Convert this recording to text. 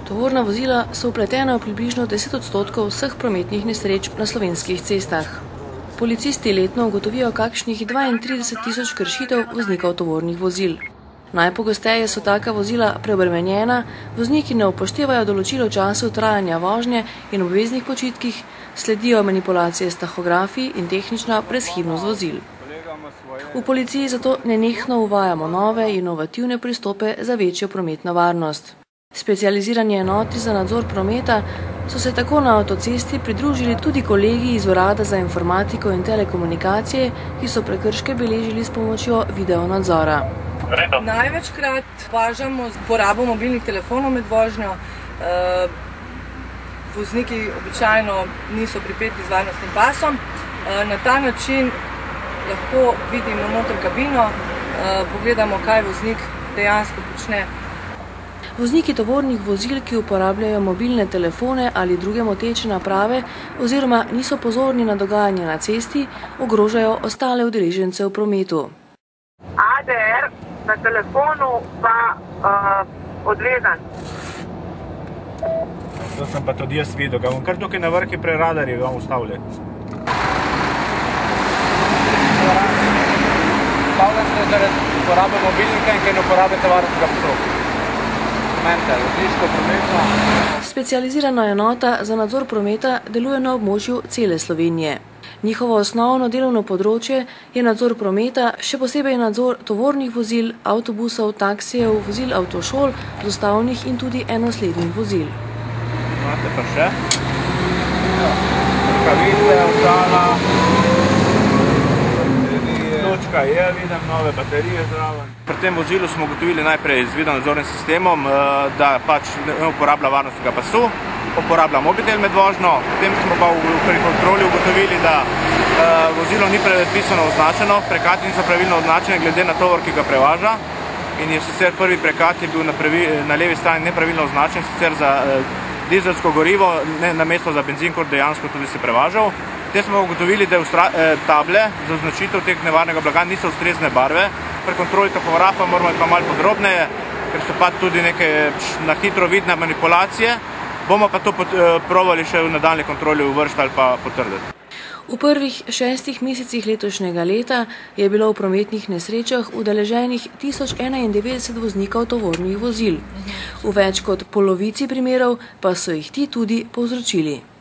Tovorna vozila so vpletena v približno 10% vseh prometnih nesreč na slovenskih cestah. Policisti letno ugotovijo kakšnih 32 tisoč kršitev voznikov tovornih vozil. Najpogosteje so taka vozila preobremenjena, vozniki ne upoštevajo določilo času trajanja vožnje in obveznih počitkih, sledijo manipulacije s tahografi in tehnična brezhibnost vozil. V policiji zato nenehno uvajamo nove inovativne pristope za večjo prometno varnost. Specializirani enoti za nadzor prometa so se tako na avtocesti pridružili tudi kolegi iz Urada za informatiko in telekomunikacije, ki so prekrške beležili s pomočjo videonadzora. Največkrat opažamo porabo mobilnih telefonov med vožnjo. Vozniki običajno niso pripeti z varnostnim pasom. Na ta način lahko vidimo noter kabino, pogledamo, kaj voznik dejansko počne. Vozniki tovornih vozil, ki uporabljajo mobilne telefone ali druge moteče naprave oziroma niso pozorni na dogajanje na cesti, ogrožajo ostale udeležence v prometu. ADR na telefonu pa odvezan. To sem pa tudi jaz videl, ga bom kar tukaj na vrhi pre radarji ga ustavljal. Ustavljam se zaradi uporabe mobilnika in ker ne uporabite varnostnega pasu. Specializirana enota za nadzor prometa deluje na območju cele Slovenije. Njihovo osnovno delovno področje je nadzor prometa, še posebej nadzor tovornih vozil, avtobusov, taksijev, vozil avtošol, dostavnih in tudi enoslednih vozil. Imate pa še? Kavice, ostala. Točka je, vidim nove baterije zraven. Pri tem vozilu smo ugotovili najprej z videonadzornim sistemom, da pač ne uporablja varnostnega pasu, uporablja mobitel med vožnjo. Potem smo pa pri kontroli ugotovili, da vozilo ni predpisano označeno, prekati niso pravilno označene glede na tovor, ki ga prevaža. In je sicer prvi prekat je bil na levi strani nepravilno označen, sicer za dizelsko gorivo, namesto za benzin, kot dejansko tudi se prevažal. Potem smo ugotovili, da table za označitev teh nevarnega blaga niso ustrezne barve. Pri kontroli tahografa moramo pa malo podrobneje, ker so pa tudi neke na hitro vidne manipulacije. Bomo pa to probali še v nadaljni kontroli uvršiti ali pa potrditi. V prvih 6 mesecih letošnjega leta je bilo v prometnih nesrečah udeleženih 1091 voznikov tovornih vozil. V več kot polovici primerov pa so jih ti tudi povzročili.